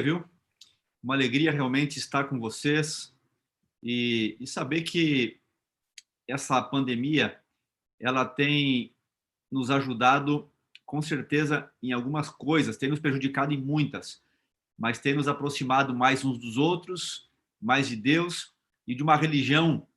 viu? Uma alegria realmente estar com vocês e saber que essa pandemia, ela tem nos ajudado, com certeza, em algumas coisas, tem nos prejudicado em muitas, mas tem nos aproximado mais uns dos outros, mais de Deus e de uma religião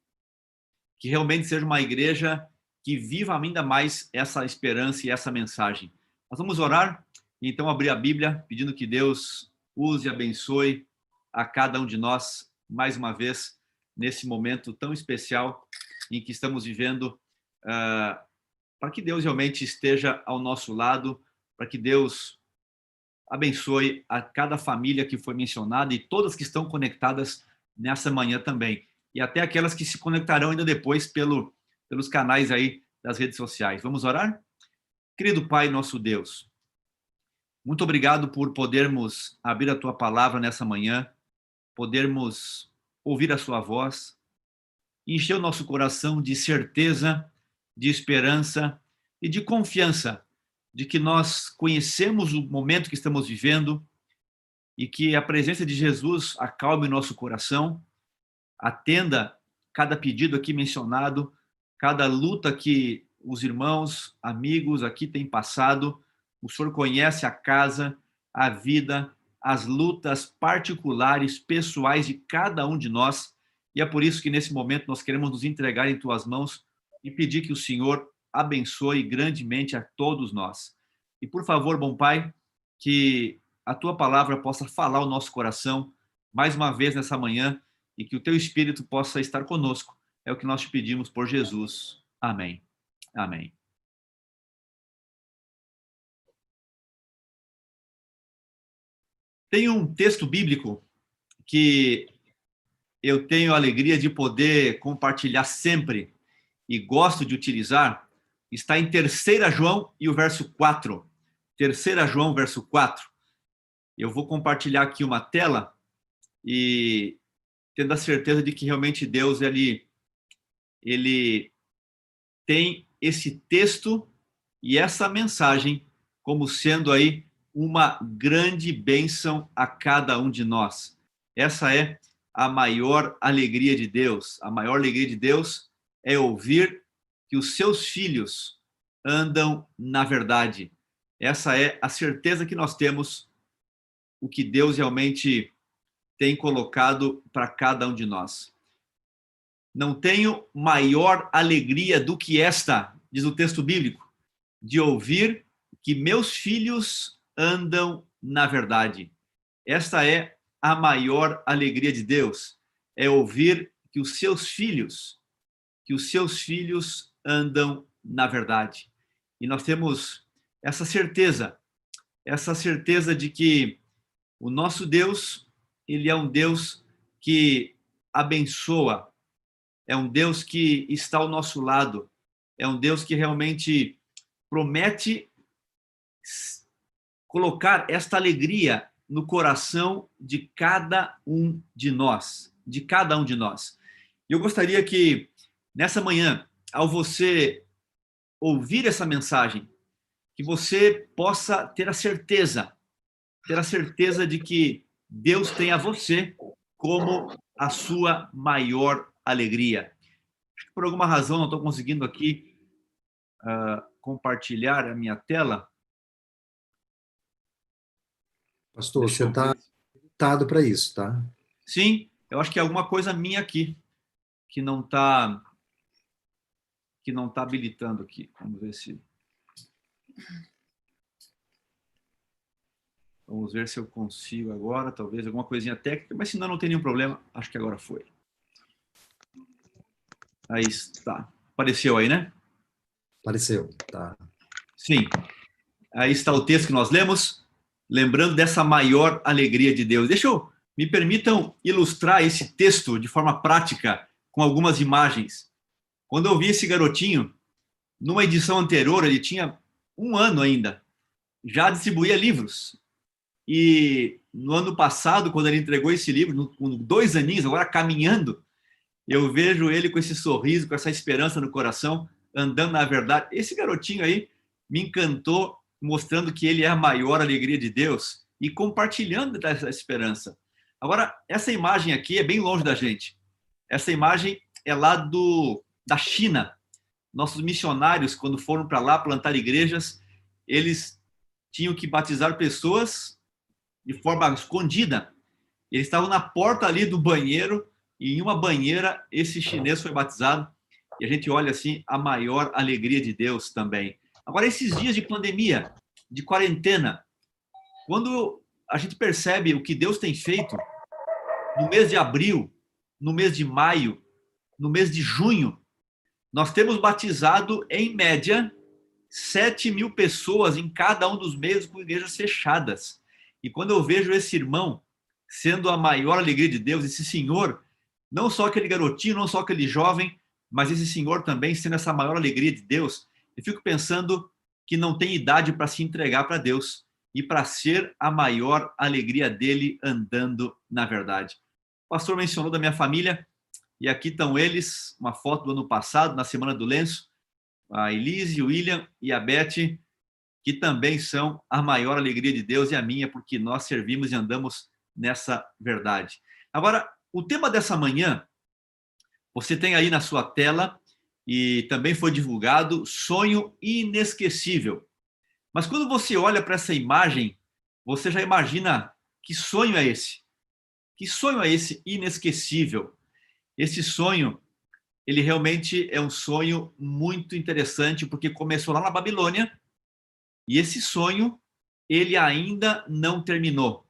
que realmente seja uma igreja que viva ainda mais essa esperança e essa mensagem. Nós vamos orar, e então abrir a Bíblia, pedindo que Deus use e abençoe a cada um de nós, mais uma vez, nesse momento tão especial em que estamos vivendo, para que Deus realmente esteja ao nosso lado, para que Deus abençoe a cada família que foi mencionada e todas que estão conectadas nessa manhã também. E até aquelas que se conectarão ainda depois pelos canais aí das redes sociais. Vamos orar? Querido Pai, nosso Deus, muito obrigado por podermos abrir a Tua palavra nessa manhã, podermos ouvir a Sua voz, encher o nosso coração de certeza, de esperança e de confiança de que nós conhecemos o momento que estamos vivendo e que a presença de Jesus acalme o nosso coração, atenda cada pedido aqui mencionado, cada luta que os irmãos, amigos aqui têm passado. O Senhor conhece a casa, a vida, as lutas particulares, pessoais de cada um de nós, e é por isso que nesse momento nós queremos nos entregar em Tuas mãos e pedir que o Senhor abençoe grandemente a todos nós. E por favor, bom Pai, que a Tua palavra possa falar ao nosso coração mais uma vez nessa manhã e que o Teu Espírito possa estar conosco. É o que nós te pedimos por Jesus. Amém. Amém. Tem um texto bíblico que eu tenho a alegria de poder compartilhar sempre e gosto de utilizar. Está em 3 João e o verso 4. 3 João, verso 4. Eu vou compartilhar aqui uma tela e tendo a certeza de que realmente Deus ele tem esse texto e essa mensagem como sendo aí uma grande bênção a cada um de nós. Essa é a maior alegria de Deus. A maior alegria de Deus é ouvir que os seus filhos andam na verdade. Essa é a certeza que nós temos, o que Deus realmente tem colocado para cada um de nós. Não tenho maior alegria do que esta, diz o texto bíblico, de ouvir que meus filhos andam na verdade. Esta é a maior alegria de Deus, é ouvir que os seus filhos andam na verdade. E nós temos essa certeza de que o nosso Deus, ele é um Deus que abençoa, é um Deus que está ao nosso lado, é um Deus que realmente promete colocar esta alegria no coração de cada um de nós, E eu gostaria que, nessa manhã, ao você ouvir essa mensagem, que você possa ter a certeza de que Deus tem a você como a sua maior alegria. Acho que por alguma razão não estou conseguindo aqui compartilhar a minha tela. Pastor, você está habilitado para isso, tá? Sim, eu acho que é alguma coisa minha aqui que não está habilitando aqui. Vamos ver se... Vamos ver se eu consigo agora, talvez alguma coisinha técnica, mas se não tem nenhum problema, acho que agora foi. Aí está. Apareceu aí, né? Apareceu, tá. Sim. Aí está o texto que nós lemos, lembrando dessa maior alegria de Deus. Me permitam ilustrar esse texto de forma prática com algumas imagens. Quando eu vi esse garotinho, numa edição anterior, ele tinha 1 ano ainda, já distribuía livros. E no ano passado, quando ele entregou esse livro, com 2 aninhos, agora caminhando, eu vejo ele com esse sorriso, com essa esperança no coração, andando na verdade. Esse garotinho aí me encantou, mostrando que ele é a maior alegria de Deus. e compartilhando dessa esperança. Agora, essa imagem aqui é bem longe da gente. Essa imagem é lá da China. Nossos missionários, quando foram para lá plantar igrejas, eles tinham que batizar pessoas de forma escondida. Eles estavam na porta ali do banheiro e em uma banheira esse chinês foi batizado. E a gente olha assim a maior alegria de Deus também. Agora, esses dias de pandemia, de quarentena, quando a gente percebe o que Deus tem feito no mês de abril, no mês de maio, no mês de junho, nós temos batizado, em média, 7.000 pessoas em cada um dos meses com igrejas fechadas. E quando eu vejo esse irmão sendo a maior alegria de Deus, esse senhor, não só aquele garotinho, não só aquele jovem, mas esse senhor também sendo essa maior alegria de Deus, eu fico pensando que não tem idade para se entregar para Deus e para ser a maior alegria dele andando na verdade. O pastor mencionou da minha família, e aqui estão eles, uma foto do ano passado, na Semana do Lenço, a Elise, o William e a Beth, que também são a maior alegria de Deus e a minha, porque nós servimos e andamos nessa verdade. Agora, o tema dessa manhã, você tem aí na sua tela, e também foi divulgado, sonho inesquecível. Mas quando você olha para essa imagem, você já imagina que sonho é esse? Que sonho é esse inesquecível? Esse sonho, ele realmente é um sonho muito interessante, porque começou lá na Babilônia, e esse sonho, ele ainda não terminou.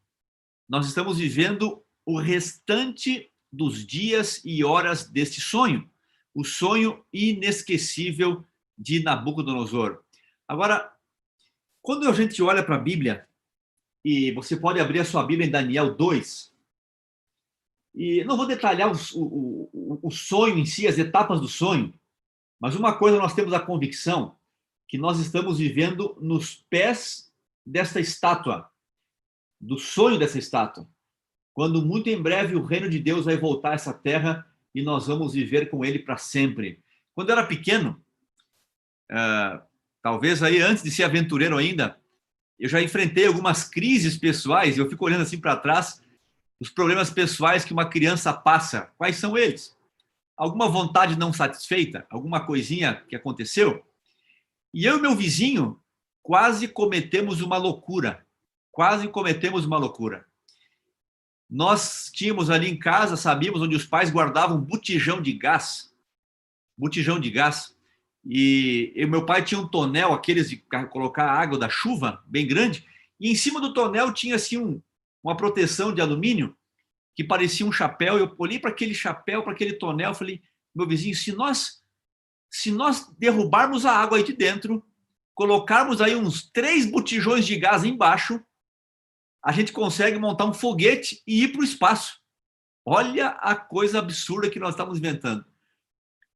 Nós estamos vivendo o restante dos dias e horas deste sonho, o sonho inesquecível de Nabucodonosor. Agora, quando a gente olha para a Bíblia, e você pode abrir a sua Bíblia em Daniel 2, e não vou detalhar o sonho em si, as etapas do sonho, mas uma coisa nós temos a convicção, que nós estamos vivendo nos pés desta estátua, do sonho dessa estátua, quando muito em breve o reino de Deus vai voltar a essa terra e nós vamos viver com ele para sempre. Quando eu era pequeno, talvez aí antes de ser aventureiro ainda, eu já enfrentei algumas crises pessoais, e eu fico olhando assim para trás, os problemas pessoais que uma criança passa. Quais são eles? Alguma vontade não satisfeita? Alguma coisinha que aconteceu? E eu e meu vizinho quase cometemos uma loucura. Quase cometemos uma loucura. Nós tínhamos ali em casa, sabíamos onde os pais guardavam botijão de gás. Botijão de gás. E meu pai tinha um tonel, aqueles de colocar água da chuva, bem grande, e em cima do tonel tinha assim uma proteção de alumínio que parecia um chapéu. Eu olhei para aquele chapéu, para aquele tonel, falei, meu vizinho, se nós derrubarmos a água aí de dentro, colocarmos aí uns 3 botijões de gás embaixo, a gente consegue montar um foguete e ir para o espaço. Olha a coisa absurda que nós estamos inventando.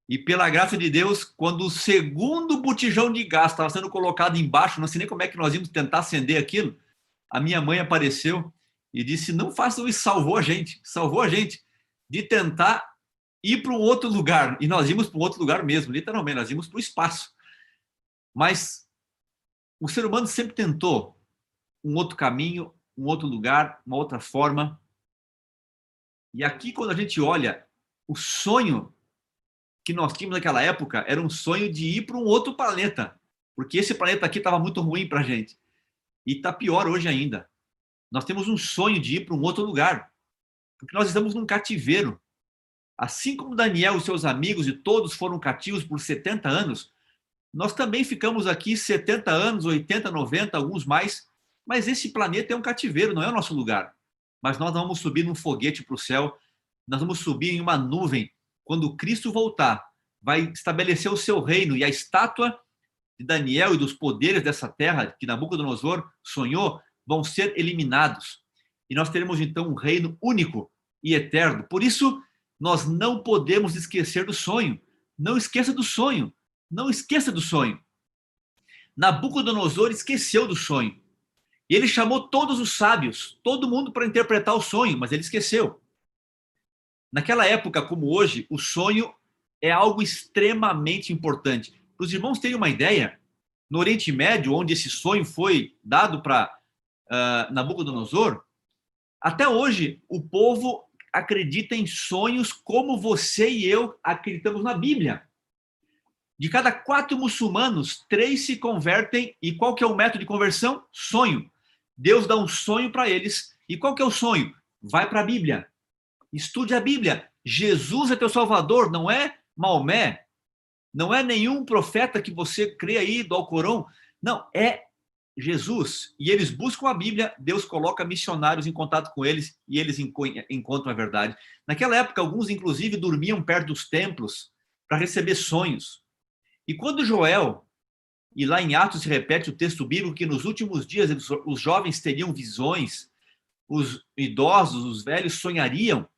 E pela graça de Deus, quando o segundo botijão de gás estava sendo colocado embaixo, não sei nem como é que nós íamos tentar acender aquilo, a minha mãe apareceu e disse, não façam isso, salvou a gente de tentar ir para um outro lugar. E nós íamos para um outro lugar mesmo, literalmente, nós íamos para o espaço. Mas o ser humano sempre tentou um outro caminho, um outro lugar, uma outra forma. E aqui, quando a gente olha, o sonho que nós tínhamos naquela época era um sonho de ir para um outro planeta, porque esse planeta aqui estava muito ruim para a gente. E está pior hoje ainda. Nós temos um sonho de ir para um outro lugar, porque nós estamos num cativeiro. Assim como Daniel e seus amigos e todos foram cativos por 70 anos, nós também ficamos aqui 70 anos, 80, 90, alguns mais, mas esse planeta é um cativeiro, não é o nosso lugar. Mas nós vamos subir num foguete para o céu, nós vamos subir em uma nuvem. Quando Cristo voltar, vai estabelecer o seu reino, e a estátua de Daniel e dos poderes dessa terra que Nabucodonosor sonhou vão ser eliminados. E nós teremos então um reino único e eterno. Por isso, nós não podemos esquecer do sonho. Não esqueça do sonho. Não esqueça do sonho. Nabucodonosor esqueceu do sonho. E ele chamou todos os sábios, todo mundo para interpretar o sonho, mas ele esqueceu. Naquela época, como hoje, o sonho é algo extremamente importante. Para os irmãos terem uma ideia, no Oriente Médio, onde esse sonho foi dado para Nabucodonosor, até hoje o povo acredita em sonhos como você e eu acreditamos na Bíblia. De cada 4 muçulmanos, 3 se convertem. E qual que é o método de conversão? Sonho. Deus dá um sonho para eles. E qual que é o sonho? Vai para a Bíblia. Estude a Bíblia. Jesus é teu Salvador, não é Maomé. Não é nenhum profeta que você crê aí do Alcorão. Não, é Jesus. E eles buscam a Bíblia, Deus coloca missionários em contato com eles e eles encontram a verdade. Naquela época, alguns inclusive dormiam perto dos templos para receber sonhos. E quando Joel, e lá em Atos se repete o texto bíblico que nos últimos dias os jovens teriam visões, os idosos, os velhos sonhariam,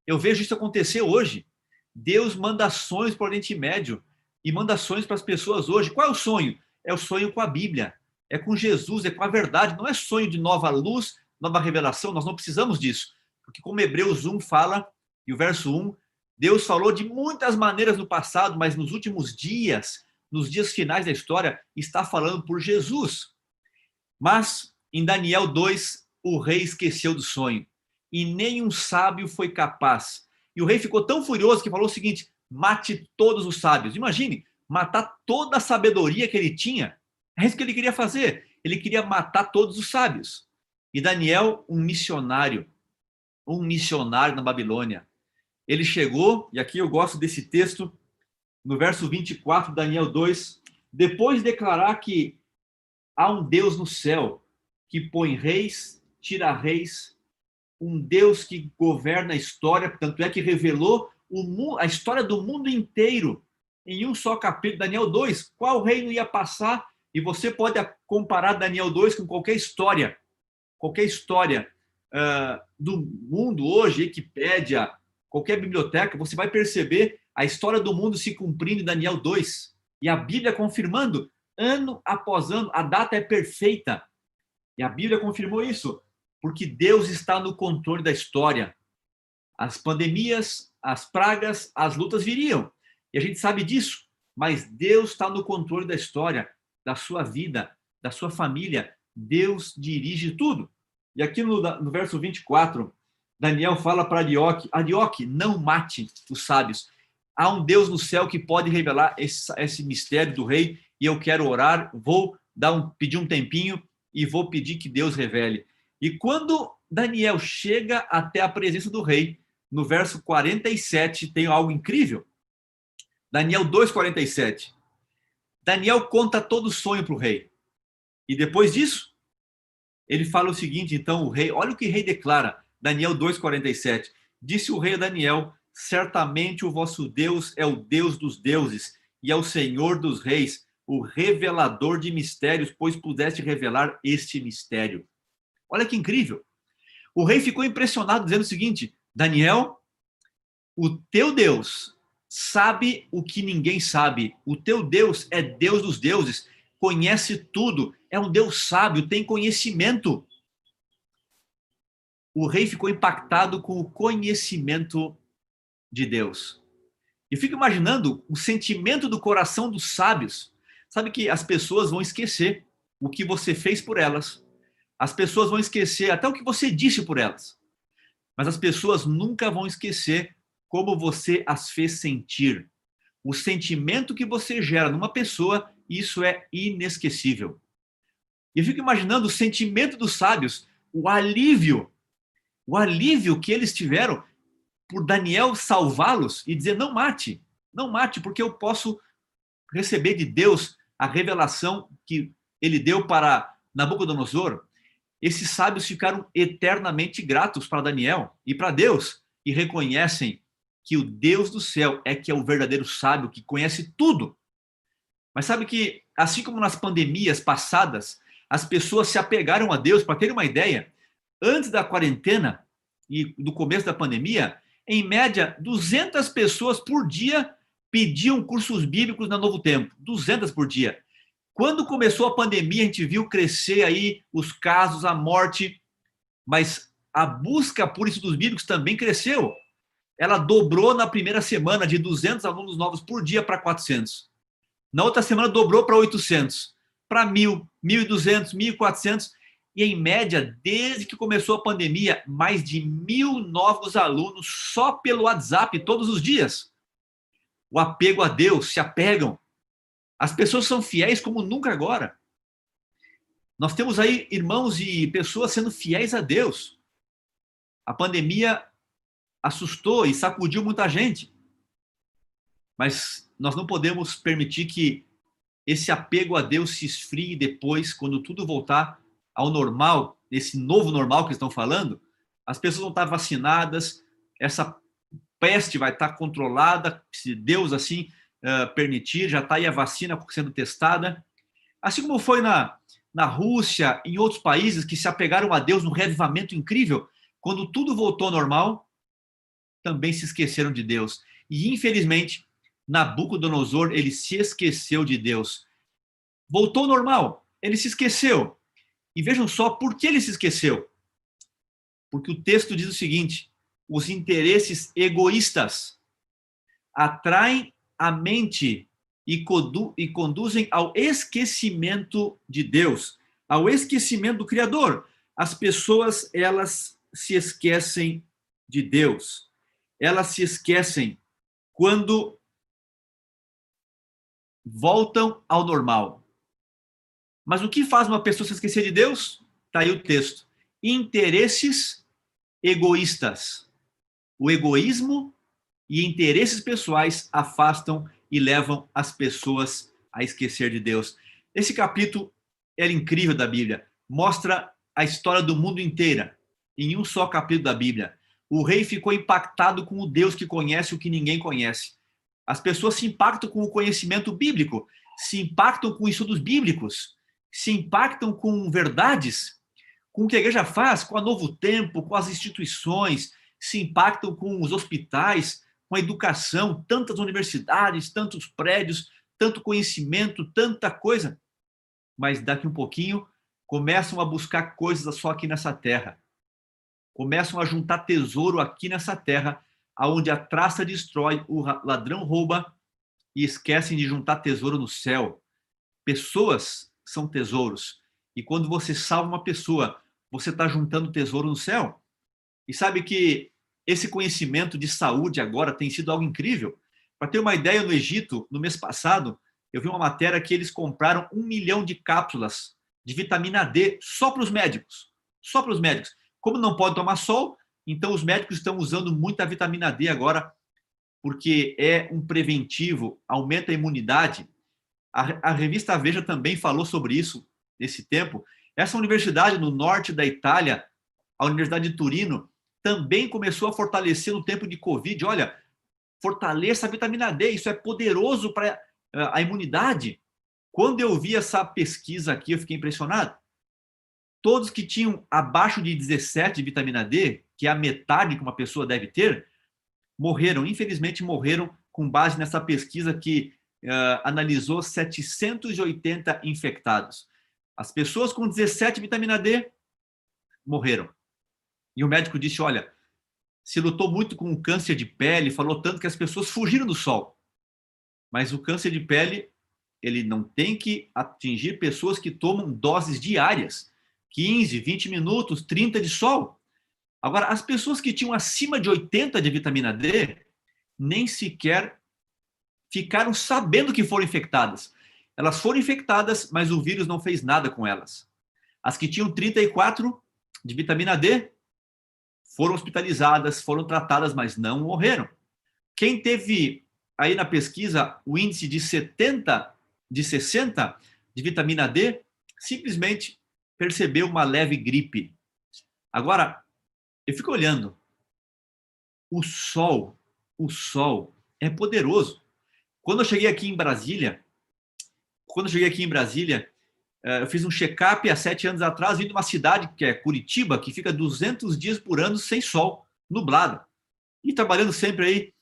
eu vejo isso acontecer hoje. Deus manda sonhos para o Oriente Médio e manda sonhos para as pessoas hoje. Qual é o sonho? É o sonho com a Bíblia, é com Jesus, é com a verdade. Não é sonho de nova luz, nova revelação, nós não precisamos disso. Porque como Hebreus 1 fala, e o verso 1, Deus falou de muitas maneiras no passado, mas nos últimos dias, nos dias finais da história, está falando por Jesus. Mas, em Daniel 2, o rei esqueceu do sonho, e nenhum sábio foi capaz. E o rei ficou tão furioso que falou o seguinte: mate todos os sábios. Imagine, matar toda a sabedoria que ele tinha. É isso que ele queria fazer. Ele queria matar todos os sábios. E Daniel, um missionário na Babilônia, ele chegou, e aqui eu gosto desse texto, no verso 24, Daniel 2, depois de declarar que há um Deus no céu que põe reis, tira reis, um Deus que governa a história, tanto é que revelou a história do mundo inteiro em um só capítulo, Daniel 2, qual reino ia passar, e você pode comparar Daniel 2 com qualquer história do mundo hoje, Wikipédia, qualquer biblioteca, você vai perceber a história do mundo se cumprindo em Daniel 2. E a Bíblia confirmando, ano após ano, a data é perfeita. E a Bíblia confirmou isso, porque Deus está no controle da história. As pandemias, as pragas, as lutas viriam. E a gente sabe disso. Mas Deus está no controle da história, da sua vida, da sua família. Deus dirige tudo. E aqui no verso 24, Daniel fala para Arioque, não mate os sábios. Há um Deus no céu que pode revelar esse mistério do rei, e eu quero orar, vou pedir um tempinho e vou pedir que Deus revele. E quando Daniel chega até a presença do rei, no verso 47, tem algo incrível. Daniel 2,47. Daniel conta todo o sonho para o rei. E depois disso, ele fala o seguinte, então o rei, olha o que o rei declara, Daniel 2,47. Disse o rei a Daniel, certamente o vosso Deus é o Deus dos deuses e é o Senhor dos reis, o revelador de mistérios, pois pudeste revelar este mistério. Olha que incrível. O rei ficou impressionado, dizendo o seguinte, Daniel, o teu Deus sabe o que ninguém sabe. O teu Deus é Deus dos deuses, conhece tudo, é um Deus sábio, tem conhecimento. O rei ficou impactado com o conhecimento de Deus. E fico imaginando o sentimento do coração dos sábios. Sabe que as pessoas vão esquecer o que você fez por elas. As pessoas vão esquecer até o que você disse por elas. Mas as pessoas nunca vão esquecer como você as fez sentir. O sentimento que você gera numa pessoa, isso é inesquecível. E eu fico imaginando o sentimento dos sábios, o alívio que eles tiveram por Daniel salvá-los e dizer, não mate, porque eu posso receber de Deus a revelação que ele deu para Nabucodonosor. Esses sábios ficaram eternamente gratos para Daniel e para Deus e reconhecem que o Deus do céu é que é o verdadeiro sábio, que conhece tudo. Mas sabe que, assim como nas pandemias passadas, as pessoas se apegaram a Deus. Para ter uma ideia, antes da quarentena e do começo da pandemia, em média, 200 pessoas por dia pediam cursos bíblicos na Novo Tempo. 200 por dia. Quando começou a pandemia, a gente viu crescer aí os casos, a morte, mas a busca por estudos bíblicos também cresceu. Ela dobrou na primeira semana, de 200 alunos novos por dia para 400. Na outra semana dobrou para 800, para 1.000, 1.200, 1.400. E, em média, desde que começou a pandemia, mais de 1.000 novos alunos só pelo WhatsApp todos os dias. O apego a Deus, se apegam. As pessoas são fiéis como nunca agora. Nós temos aí irmãos e pessoas sendo fiéis a Deus. A pandemia assustou e sacudiu muita gente. Mas nós não podemos permitir que esse apego a Deus se esfrie depois, quando tudo voltar ao normal, esse novo normal que estão falando, as pessoas vão estar vacinadas, essa peste vai estar controlada, se Deus assim permitir, já está aí a vacina sendo testada. Assim como foi na Rússia, em outros países que se apegaram a Deus num reavivamento incrível, quando tudo voltou ao normal, também se esqueceram de Deus. E, infelizmente, Nabucodonosor, ele se esqueceu de Deus. Voltou ao normal, ele se esqueceu. E vejam só por que ele se esqueceu. Porque o texto diz o seguinte: os interesses egoístas atraem a mente e conduzem ao esquecimento de Deus, ao esquecimento do Criador. As pessoas, elas se esquecem de Deus. Elas se esquecem quando voltam ao normal. Mas o que faz uma pessoa se esquecer de Deus? Está aí o texto. Interesses egoístas. O egoísmo e interesses pessoais afastam e levam as pessoas a esquecer de Deus. Esse capítulo é incrível da Bíblia. Mostra a história do mundo inteira em um só capítulo da Bíblia. O rei ficou impactado com o Deus que conhece o que ninguém conhece. As pessoas se impactam com o conhecimento bíblico, se impactam com estudos bíblicos, se impactam com verdades, com o que a igreja faz, com a Novo Tempo, com as instituições, se impactam com os hospitais, com a educação, tantas universidades, tantos prédios, tanto conhecimento, tanta coisa. Mas daqui um pouquinho começam a buscar coisas só aqui nessa terra. Começam a juntar tesouro aqui nessa terra, aonde a traça destrói, o ladrão rouba e esquecem de juntar tesouro no céu. Pessoas são tesouros. E quando você salva uma pessoa, você está juntando tesouro no céu. E sabe que esse conhecimento de saúde agora tem sido algo incrível. Para ter uma ideia, no Egito, no mês passado, eu vi uma matéria que eles compraram 1 milhão de cápsulas de vitamina D só para os médicos. Só para os médicos. Como não pode tomar sol, então os médicos estão usando muita vitamina D agora, porque é um preventivo, aumenta a imunidade. A revista Veja também falou sobre isso nesse tempo. Essa universidade no norte da Itália, a Universidade de Turino, também começou a fortalecer no tempo de Covid. Olha, fortaleça a vitamina D, isso é poderoso para a imunidade. Quando eu vi essa pesquisa aqui, eu fiquei impressionado. Todos que tinham abaixo de 17 de vitamina D, que é a metade que uma pessoa deve ter, morreram. Infelizmente, morreram com base nessa pesquisa que analisou 780 infectados. As pessoas com 17 vitamina D morreram. E o médico disse, olha, se lutou muito com o câncer de pele, falou tanto que as pessoas fugiram do sol. Mas o câncer de pele, ele não tem que atingir pessoas que tomam doses diárias, 15, 20 minutos, 30 de sol. Agora, as pessoas que tinham acima de 80 de vitamina D, nem sequer ficaram sabendo que foram infectadas. Elas foram infectadas, mas o vírus não fez nada com elas. As que tinham 34 de vitamina D foram hospitalizadas, foram tratadas, mas não morreram. Quem teve aí na pesquisa o índice de 70, de 60 de vitamina D, simplesmente percebeu uma leve gripe. Agora, eu fico olhando. O sol é poderoso. Quando eu cheguei aqui em Brasília, eu fiz um check-up há 7 anos atrás, vim de uma cidade que é Curitiba, que fica 200 dias por ano sem sol, nublada. E trabalhando sempre aí,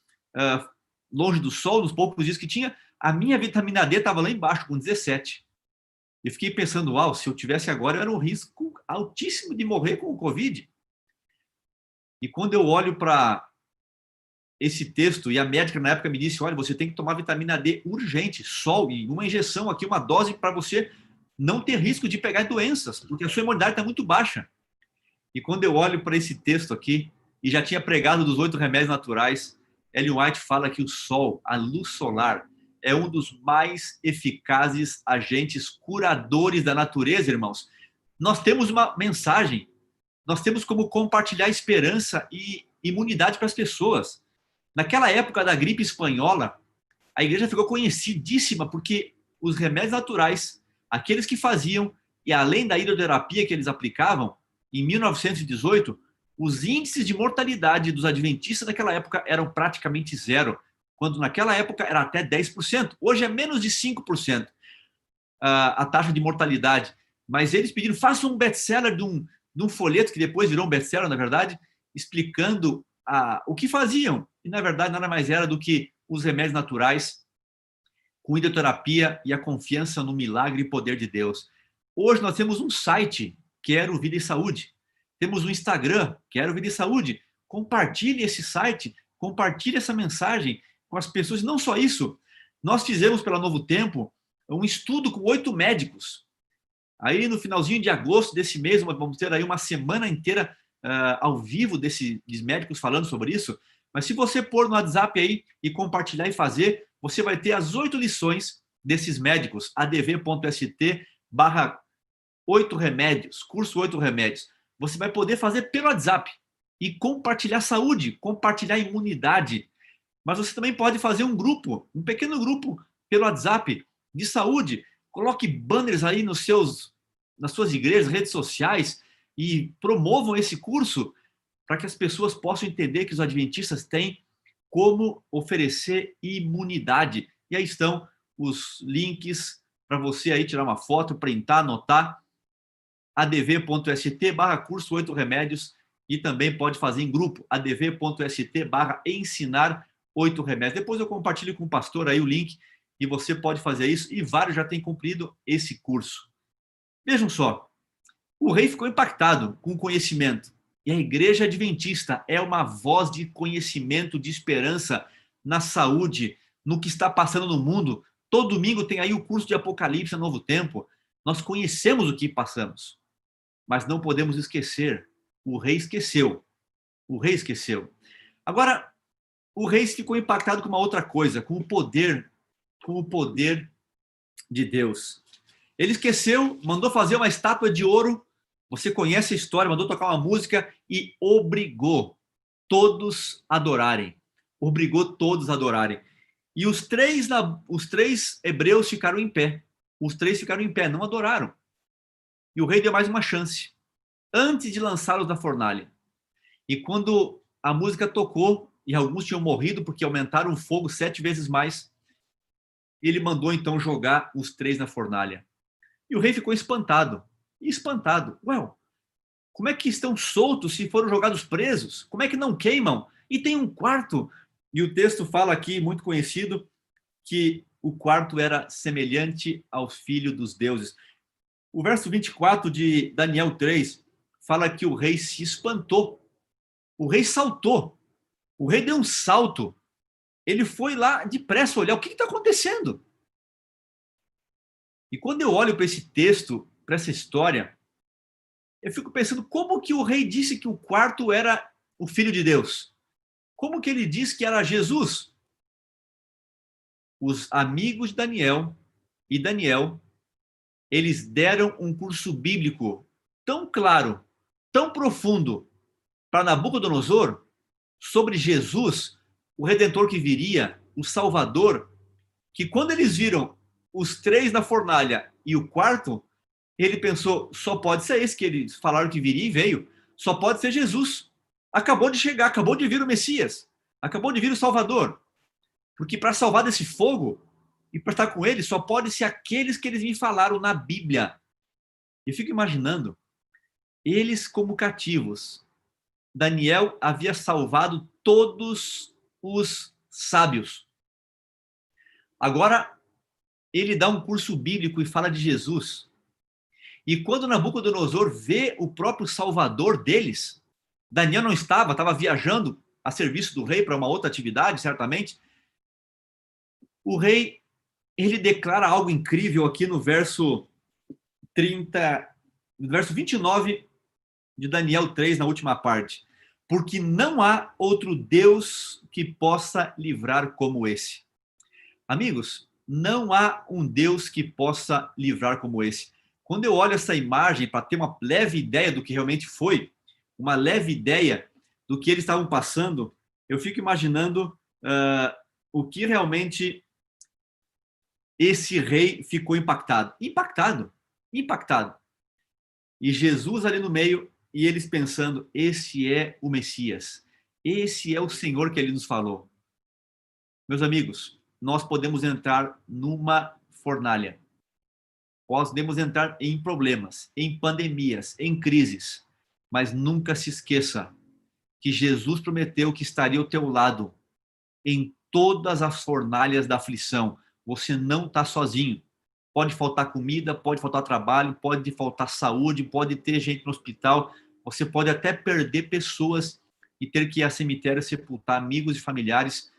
longe do sol, nos poucos dias que tinha, a minha vitamina D estava lá embaixo, com 17. Eu fiquei pensando, uau, se eu tivesse agora, era um risco altíssimo de morrer com o Covid. E quando eu olho para esse texto, e a médica na época me disse, olha, você tem que tomar vitamina D urgente, sol, e uma injeção aqui, uma dose para você não ter risco de pegar doenças, porque a sua imunidade está muito baixa. E quando eu olho para esse texto aqui, e já tinha pregado dos 8 remédios naturais, Ellen White fala que o sol, a luz solar, é um dos mais eficazes agentes curadores da natureza, irmãos. Nós temos uma mensagem, nós temos como compartilhar esperança e imunidade para as pessoas. Naquela época da gripe espanhola, a igreja ficou conhecidíssima porque os remédios naturais, aqueles que faziam, e além da hidroterapia que eles aplicavam, em 1918, os índices de mortalidade dos adventistas naquela época eram praticamente zero, quando naquela época era até 10%. Hoje é menos de 5% a taxa de mortalidade. Mas eles pediram, faça um best-seller de um folheto, que depois virou um best-seller, na verdade, explicando o que faziam. E, na verdade, nada mais era do que os remédios naturais com hidroterapia e a confiança no milagre e poder de Deus. Hoje nós temos um site, Quero Vida e Saúde. Temos um Instagram, Quero Vida e Saúde. Compartilhe esse site, compartilhe essa mensagem com as pessoas. E não só isso, nós fizemos pela Novo Tempo um estudo com 8 médicos. Aí no finalzinho de agosto desse mês, vamos ter aí uma semana inteira ao vivo desses médicos falando sobre isso. Mas se você pôr no WhatsApp aí e compartilhar e fazer, você vai ter as 8 lições desses médicos, adv.st/8 remédios, curso 8 remédios. Você vai poder fazer pelo WhatsApp e compartilhar saúde, compartilhar imunidade. Mas você também pode fazer um grupo, um pequeno grupo pelo WhatsApp de saúde. Coloque banners aí nas suas igrejas, redes sociais e promovam esse curso para que as pessoas possam entender que os adventistas têm como oferecer imunidade. E aí estão os links para você aí tirar uma foto, printar, anotar, adv.st/curso 8 remédios, e também pode fazer em grupo, adv.st/ensinar 8 remédios. Depois eu compartilho com o pastor aí o link, e você pode fazer isso, e vários já têm cumprido esse curso. Vejam só, o rei ficou impactado com o conhecimento, e a igreja adventista é uma voz de conhecimento, de esperança na saúde, no que está passando no mundo. Todo domingo tem aí o curso de Apocalipse, Novo Tempo. Nós conhecemos o que passamos, mas não podemos esquecer. O rei esqueceu. O rei esqueceu. Agora, o rei ficou impactado com uma outra coisa, com o poder de Deus. Ele esqueceu, mandou fazer uma estátua de ouro. Você conhece a história, mandou tocar uma música e obrigou todos a adorarem. Obrigou todos a adorarem. E os três hebreus ficaram em pé. Os 3 ficaram em pé, não adoraram. E o rei deu mais uma chance, antes de lançá-los da fornalha. E quando a música tocou, e alguns tinham morrido porque aumentaram o fogo 7 vezes mais, ele mandou então jogar os 3 na fornalha. E o rei ficou espantado. Ué, como é que estão soltos se foram jogados presos? Como é que não queimam? E tem um quarto. E o texto fala aqui, muito conhecido, que o quarto era semelhante ao filho dos deuses. O verso 24 de Daniel 3 fala que o rei se espantou. O rei saltou. O rei deu um salto. Ele foi lá depressa olhar o que está acontecendo. E quando eu olho para esse texto, para essa história, eu fico pensando como que o rei disse que o quarto era o filho de Deus. Como que ele disse que era Jesus? Os amigos de Daniel e Daniel, eles deram um curso bíblico tão claro, tão profundo para Nabucodonosor sobre Jesus, o Redentor que viria, o Salvador, que quando eles viram os 3 na fornalha e o quarto, ele pensou, só pode ser esse que eles falaram que viria e veio. Só pode ser Jesus. Acabou de chegar, acabou de vir o Messias. Acabou de vir o Salvador. Porque para salvar desse fogo e para estar com ele, só pode ser aqueles que eles me falaram na Bíblia. Eu fico imaginando, eles como cativos. Daniel havia salvado todos os sábios. Agora, ele dá um curso bíblico e fala de Jesus. E quando Nabucodonosor vê o próprio Salvador deles, Daniel não estava viajando a serviço do rei para uma outra atividade, certamente. O rei, ele declara algo incrível aqui no verso no verso 29 de Daniel 3, na última parte. Porque não há outro Deus que possa livrar como esse. Amigos, não há um Deus que possa livrar como esse. Quando eu olho essa imagem, para ter uma leve ideia do que realmente foi, uma leve ideia do que eles estavam passando, eu fico imaginando o que realmente esse rei ficou impactado. Impactado. E Jesus ali no meio, e eles pensando, esse é o Messias. Esse é o Senhor que ele nos falou. Meus amigos, nós podemos entrar numa fornalha. Podemos entrar em problemas, em pandemias, em crises. Mas nunca se esqueça que Jesus prometeu que estaria ao teu lado em todas as fornalhas da aflição. Você não está sozinho. Pode faltar comida, pode faltar trabalho, pode faltar saúde, pode ter gente no hospital. Você pode até perder pessoas e ter que ir a cemitério sepultar amigos e familiares,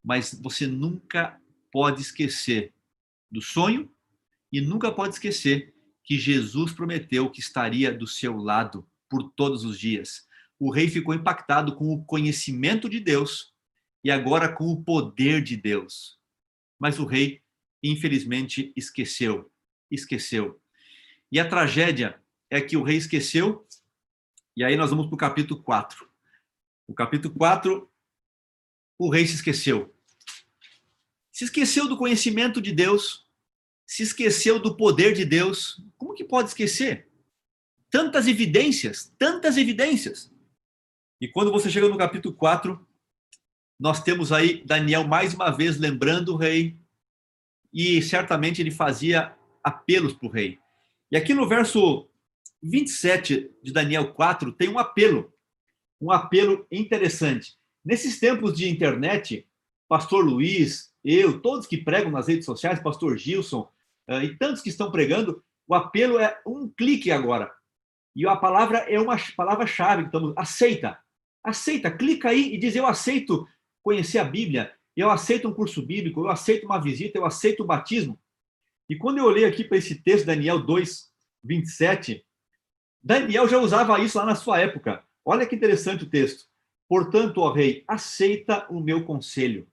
mas você nunca pode esquecer do sonho e nunca pode esquecer que Jesus prometeu que estaria do seu lado por todos os dias. O rei ficou impactado com o conhecimento de Deus e agora com o poder de Deus. Mas o rei, infelizmente, esqueceu. E a tragédia é que o rei esqueceu, e aí nós vamos para o capítulo 4. No capítulo 4, o rei se esqueceu. Se esqueceu do conhecimento de Deus, se esqueceu do poder de Deus. Como que pode esquecer? Tantas evidências. E quando você chega no capítulo 4, nós temos aí Daniel mais uma vez lembrando o rei, e certamente ele fazia apelos para o rei. E aqui no verso 27 de Daniel 4 tem um apelo interessante. Nesses tempos de internet, pastor Luiz, eu, todos que pregam nas redes sociais, pastor Gilson, e tantos que estão pregando, o apelo é um clique agora. E a palavra é uma palavra-chave, então, aceita, clica aí e diz, eu aceito conhecer a Bíblia, eu aceito um curso bíblico, eu aceito uma visita, eu aceito o batismo. E quando eu olhei aqui para esse texto, Daniel 2, 27, Daniel já usava isso lá na sua época. Olha que interessante o texto. Portanto, ó rei, aceita o meu conselho,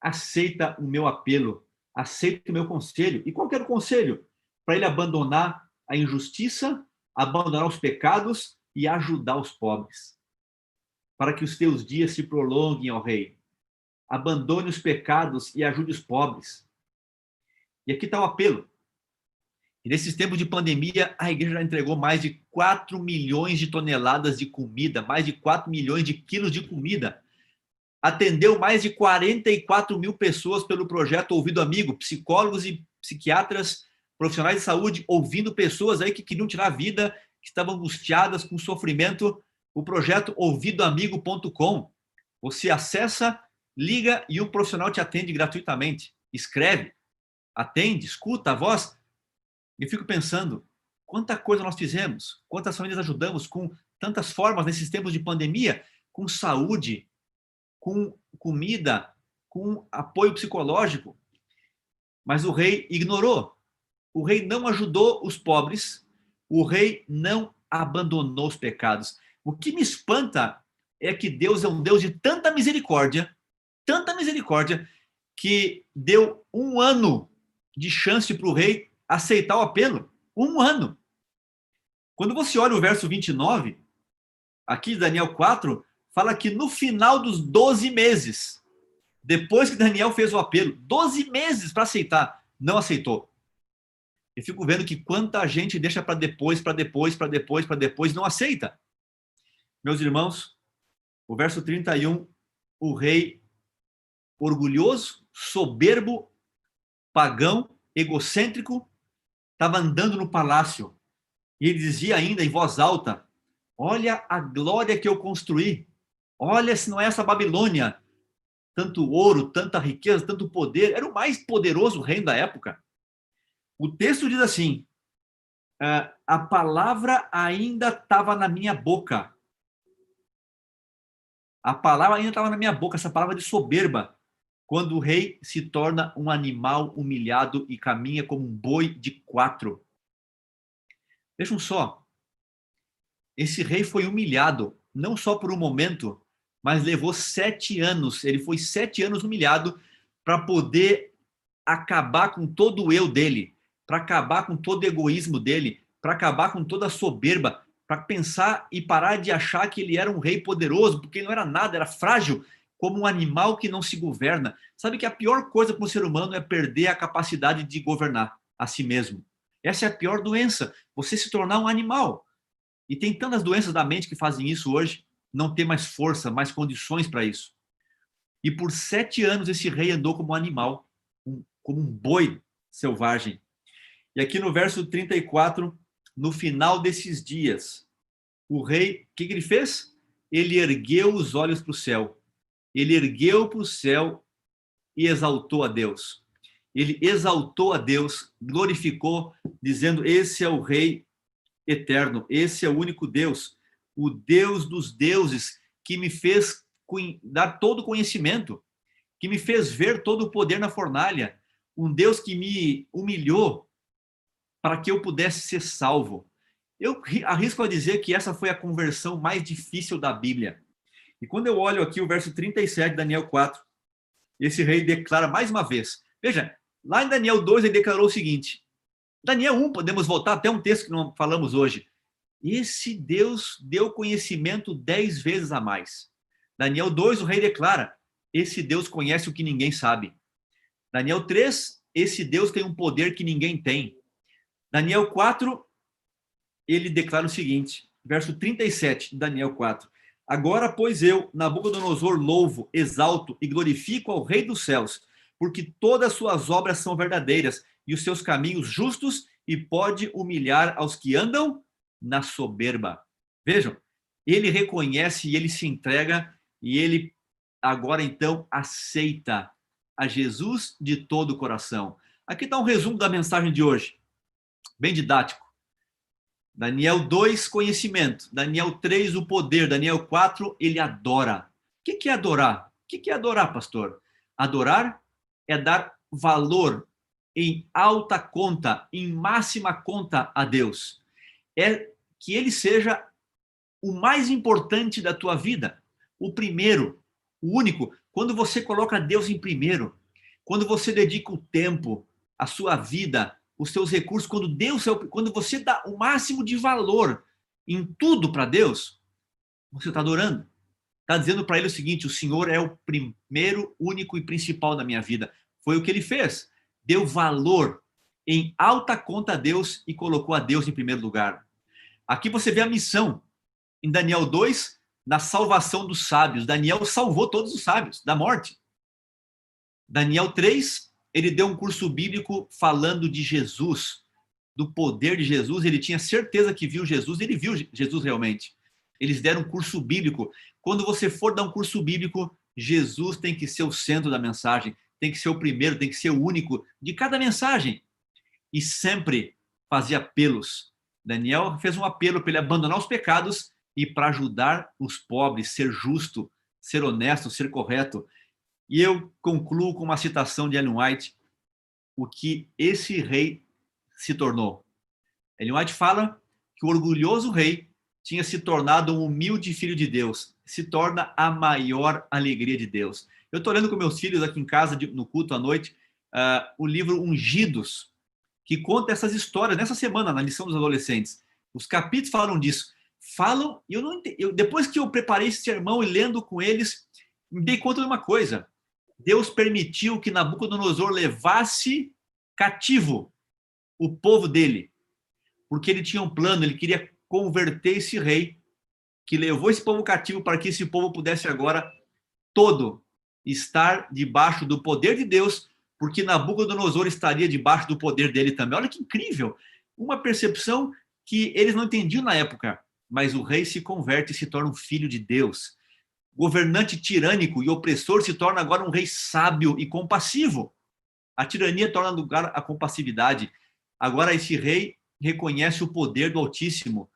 aceita o meu apelo, aceita o meu conselho. E qual que era o conselho? Para ele abandonar a injustiça, abandonar os pecados e ajudar os pobres. Para que os teus dias se prolonguem, ó rei. Abandone os pecados e ajude os pobres. E aqui está o apelo. E nesses tempos de pandemia, a igreja já entregou mais de 4 milhões de toneladas de comida, mais de 4 milhões de quilos de comida. Atendeu mais de 44 mil pessoas pelo projeto Ouvido Amigo, psicólogos e psiquiatras, profissionais de saúde, ouvindo pessoas aí que queriam tirar a vida, que estavam angustiadas com sofrimento. O projeto ouvidoamigo.com. Você acessa, liga e um profissional te atende gratuitamente. Escreve, atende, escuta a voz. Eu fico pensando, quanta coisa nós fizemos, quantas famílias ajudamos com tantas formas nesses tempos de pandemia, com saúde, com comida, com apoio psicológico. Mas o rei ignorou. O rei não ajudou os pobres, o rei não abandonou os pecados. O que me espanta é que Deus é um Deus de tanta misericórdia, que deu 1 ano de chance para o rei aceitar o apelo. 1 ano. Quando você olha o verso 29, aqui de Daniel 4, fala que no final dos 12 meses, depois que Daniel fez o apelo, 12 meses para aceitar, não aceitou. Eu fico vendo que quanta gente deixa para depois, não aceita. Meus irmãos, o verso 31, o rei orgulhoso, soberbo, pagão, egocêntrico, estava andando no palácio. E ele dizia ainda em voz alta, olha a glória que eu construí. Olha se não é essa Babilônia. Tanto ouro, tanta riqueza, tanto poder. Era o mais poderoso reino da época. O texto diz assim, a palavra ainda estava na minha boca. A palavra ainda estava na minha boca, essa palavra de soberba. Quando o rei se torna um animal humilhado e caminha como um boi de 4. Vejam só, esse rei foi humilhado, não só por um momento, mas levou 7 anos. Ele foi 7 anos humilhado para poder acabar com todo o eu dele, para acabar com todo o egoísmo dele, para acabar com toda a soberba, para pensar e parar de achar que ele era um rei poderoso, porque ele não era nada, era frágil, como um animal que não se governa. Sabe que a pior coisa para um ser humano é perder a capacidade de governar a si mesmo. Essa é a pior doença, você se tornar um animal. E tem tantas doenças da mente que fazem isso hoje, não ter mais força, mais condições para isso. E por 7 anos esse rei andou como um animal, como um boi selvagem. E aqui no verso 34, no final desses dias, o rei, o que ele fez? Ele ergueu os olhos para o céu. Ele ergueu para o céu e exaltou a Deus. Ele exaltou a Deus, glorificou, dizendo: esse é o rei eterno, esse é o único Deus, o Deus dos deuses, que me fez dar todo o conhecimento, que me fez ver todo o poder na fornalha, um Deus que me humilhou para que eu pudesse ser salvo. Eu arrisco a dizer que essa foi a conversão mais difícil da Bíblia. E quando eu olho aqui o verso 37 de Daniel 4, esse rei declara mais uma vez. Veja, lá em Daniel 2 ele declarou o seguinte, Daniel 1, podemos voltar até um texto que não falamos hoje. Esse Deus deu conhecimento 10 vezes a mais. Daniel 2, o rei declara, esse Deus conhece o que ninguém sabe. Daniel 3, esse Deus tem um poder que ninguém tem. Daniel 4, ele declara o seguinte, verso 37 de Daniel 4. Agora, pois eu, Nabucodonosor, louvo, exalto e glorifico ao Rei dos céus, porque todas as suas obras são verdadeiras e os seus caminhos justos, e pode humilhar aos que andam na soberba. Vejam, ele reconhece e ele se entrega, e ele agora então aceita a Jesus de todo o coração. Aqui está um resumo da mensagem de hoje, bem didático. Daniel 2, conhecimento. Daniel 3, o poder. Daniel 4, ele adora. O que é adorar? O que é adorar, pastor? Adorar é dar valor em alta conta, em máxima conta a Deus. É que ele seja o mais importante da tua vida, o primeiro, o único. Quando você coloca Deus em primeiro, quando você dedica o tempo, a sua vida, os seus recursos, quando você dá o máximo de valor em tudo para Deus, você está adorando. Está dizendo para ele o seguinte, o Senhor é o primeiro, único e principal da minha vida. Foi o que ele fez. Deu valor em alta conta a Deus e colocou a Deus em primeiro lugar. Aqui você vê a missão. Em Daniel 2, na salvação dos sábios. Daniel salvou todos os sábios da morte. Daniel 3, ele deu um curso bíblico falando de Jesus, do poder de Jesus. Ele tinha certeza que viu Jesus, ele viu Jesus realmente. Eles deram um curso bíblico. Quando você for dar um curso bíblico, Jesus tem que ser o centro da mensagem, tem que ser o primeiro, tem que ser o único de cada mensagem. E sempre fazia apelos. Daniel fez um apelo para ele abandonar os pecados e para ajudar os pobres, ser justo, ser honesto, ser correto. E eu concluo com uma citação de Ellen White, o que esse rei se tornou. Ellen White fala que o orgulhoso rei tinha se tornado um humilde filho de Deus, se torna a maior alegria de Deus. Eu estou lendo com meus filhos aqui em casa, no culto à noite, o livro Ungidos, que conta essas histórias, nessa semana, na lição dos adolescentes. Os capítulos falam disso. Falam, e eu não entendi. Depois que eu preparei esse sermão e lendo com eles, me dei conta de uma coisa. Deus permitiu que Nabucodonosor levasse cativo o povo dele, porque ele tinha um plano, ele queria converter esse rei, que levou esse povo cativo para que esse povo pudesse agora todo estar debaixo do poder de Deus, porque Nabucodonosor estaria debaixo do poder dele também. Olha que incrível! Uma percepção que eles não entendiam na época, mas o rei se converte e se torna um filho de Deus. Governante tirânico e opressor se torna agora um rei sábio e compassivo. A tirania torna lugar à compassividade. Agora esse rei reconhece o poder do Altíssimo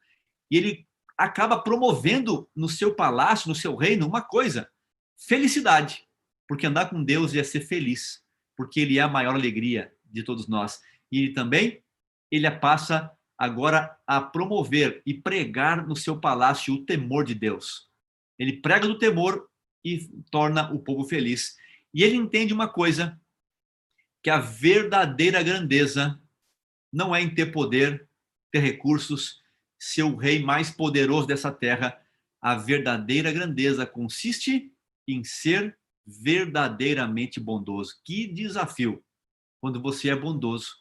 e ele acaba promovendo no seu palácio, no seu reino, uma coisa: felicidade. Porque andar com Deus é ser feliz, porque ele é a maior alegria de todos nós. E ele também, ele passa agora a promover e pregar no seu palácio o temor de Deus. Ele prega do temor e torna o povo feliz. E ele entende uma coisa, que a verdadeira grandeza não é em ter poder, ter recursos, ser o rei mais poderoso dessa terra. A verdadeira grandeza consiste em ser verdadeiramente bondoso. Que desafio! Quando você é bondoso,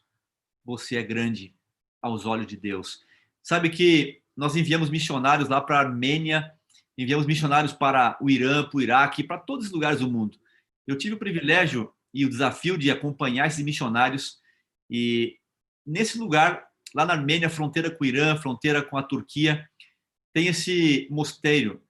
você é grande aos olhos de Deus. Sabe que nós enviamos missionários lá para a Armênia, enviamos missionários para o Irã, para o Iraque, para todos os lugares do mundo. Eu tive o privilégio e o desafio de acompanhar esses missionários, e nesse lugar, lá na Armênia, fronteira com o Irã, fronteira com a Turquia, tem esse mosteiro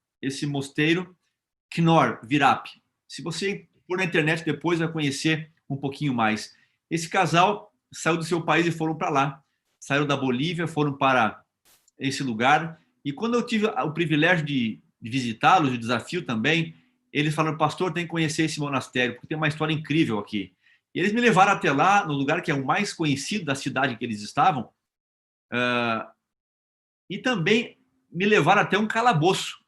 Knorr Virap. Se você for na internet depois, vai conhecer um pouquinho mais. Esse casal saiu do seu país e foram para lá. Saíram da Bolívia, foram para esse lugar. E quando eu tive o privilégio de visitá-los, o desafio também, eles falaram: pastor, tem que conhecer esse monastério, porque tem uma história incrível aqui. E eles me levaram até lá, no lugar que é o mais conhecido da cidade que eles estavam, e também me levaram até um calabouço.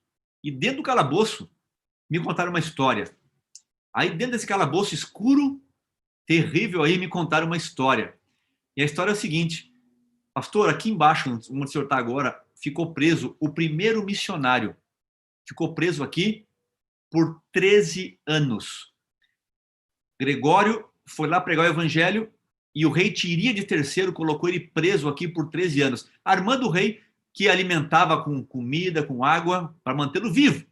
E dentro do calabouço, me contaram uma história. Aí dentro desse calabouço escuro, terrível, aí me contaram uma história. E a história é o seguinte: pastor, aqui embaixo, onde o senhor está agora, ficou preso o primeiro missionário. Ficou preso aqui por 13 anos. Gregório foi lá pregar o evangelho e o rei Tiríade III colocou ele preso aqui por 13 anos. Armando o rei, que alimentava com comida, com água, para mantê-lo vivo.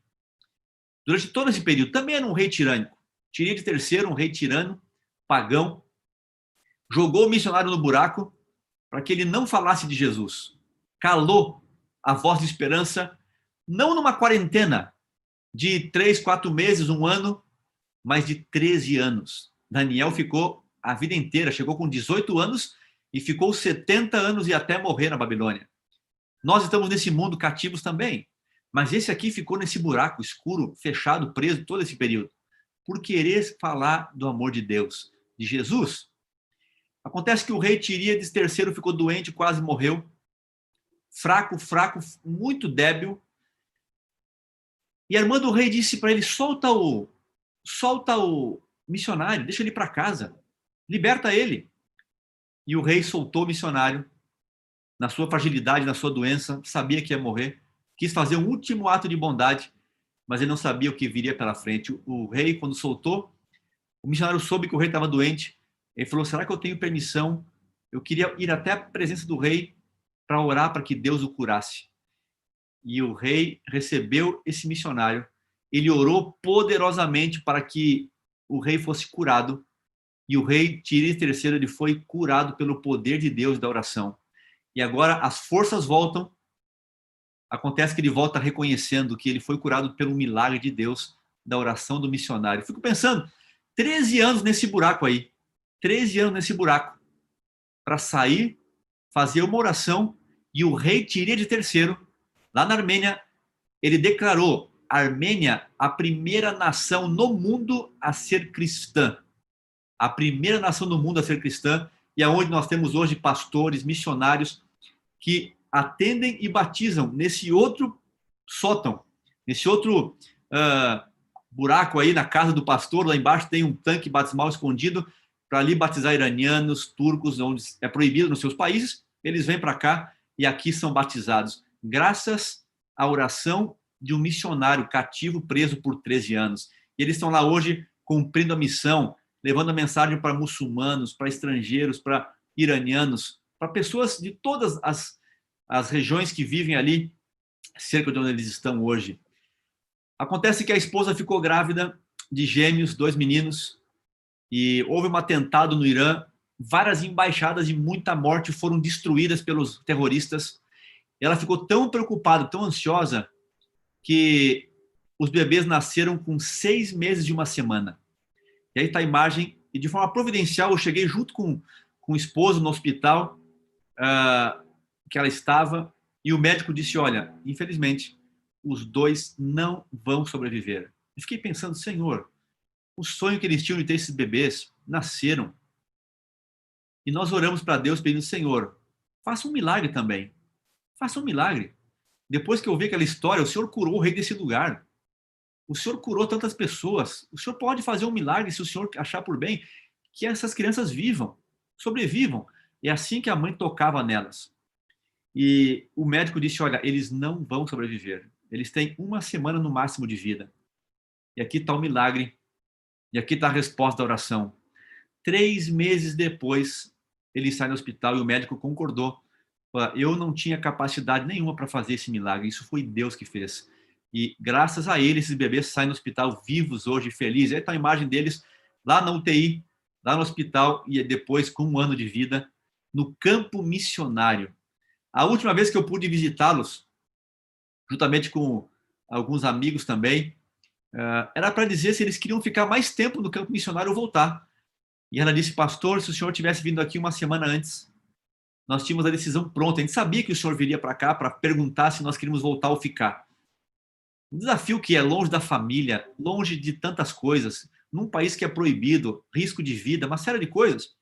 Durante todo esse período, também era um rei tirânico. Tiríade III, um rei tirano, pagão, jogou o missionário no buraco para que ele não falasse de Jesus. Calou a voz de esperança, não numa quarentena de 3, 4 meses, um ano, mas de 13 anos. Daniel ficou a vida inteira, chegou com 18 anos e ficou 70 anos e até morrer na Babilônia. Nós estamos nesse mundo cativos também, mas esse aqui ficou nesse buraco escuro, fechado, preso todo esse período, por querer falar do amor de Deus, de Jesus. Acontece que o rei Tiríades III ficou doente, quase morreu, fraco, muito débil. E Armando o rei disse para ele: solta o missionário, deixa ele para casa, liberta ele. E o rei soltou o missionário, na sua fragilidade, na sua doença, sabia que ia morrer, quis fazer um último ato de bondade, mas ele não sabia o que viria pela frente. O rei, quando soltou, o missionário soube que o rei estava doente. Ele falou: será que eu tenho permissão? Eu queria ir até a presença do rei para orar para que Deus o curasse. E o rei recebeu esse missionário. Ele orou poderosamente para que o rei fosse curado. E o rei Tiríades III, ele foi curado pelo poder de Deus da oração. E agora as forças voltam. Acontece que ele volta reconhecendo que ele foi curado pelo milagre de Deus, da oração do missionário. Fico pensando, 13 anos nesse buraco aí. 13 anos nesse buraco. Para sair, fazer uma oração. E o rei Tiríades III, lá na Armênia, ele declarou a Armênia a primeira nação no mundo a ser cristã. A primeira nação no mundo a ser cristã, e aonde nós temos hoje pastores, missionários, que atendem e batizam nesse outro sótão, nesse outro buraco aí na casa do pastor. Lá embaixo tem um tanque batismal escondido para ali batizar iranianos, turcos, onde é proibido nos seus países. Eles vêm para cá e aqui são batizados, graças à oração de um missionário cativo preso por 13 anos. E eles estão lá hoje cumprindo a missão, levando a mensagem para muçulmanos, para estrangeiros, para iranianos, para pessoas de todas as regiões que vivem ali, cerca de onde eles estão hoje. Acontece que a esposa ficou grávida de gêmeos, 2 meninos, e houve um atentado no Irã. Várias embaixadas e muita morte foram destruídas pelos terroristas. Ela ficou tão preocupada, tão ansiosa, que os bebês nasceram com 6 meses e 1 semana. E aí está a imagem, e de forma providencial eu cheguei junto com o esposo no hospital que ela estava, e o médico disse: olha, infelizmente, os 2 não vão sobreviver. E fiquei pensando: Senhor, o sonho que eles tinham de ter esses bebês nasceram. E nós oramos para Deus pedindo: Senhor, faça um milagre também. Faça um milagre. Depois que eu vi aquela história, o Senhor curou o rei desse lugar. O Senhor curou tantas pessoas. O Senhor pode fazer um milagre se o Senhor achar por bem que essas crianças vivam, sobrevivam. É assim que a mãe tocava nelas. E o médico disse, olha, eles não vão sobreviver. Eles têm 1 semana no máximo de vida. E aqui está o milagre. E aqui está a resposta da oração. 3 meses depois, ele sai do hospital e o médico concordou. Eu não tinha capacidade nenhuma para fazer esse milagre. Isso foi Deus que fez. E graças a ele, esses bebês saem do hospital vivos hoje, felizes. Aí está a imagem deles lá na UTI, lá no hospital, e depois com 1 ano de vida, no campo missionário. A última vez que eu pude visitá-los, juntamente com alguns amigos também, era para dizer se eles queriam ficar mais tempo no campo missionário ou voltar. E ela disse, pastor, se o senhor tivesse vindo aqui 1 semana antes, nós tínhamos a decisão pronta. A gente sabia que o senhor viria para cá para perguntar se nós queríamos voltar ou ficar. Um desafio que é longe da família, longe de tantas coisas, num país que é proibido, risco de vida, uma série de coisas.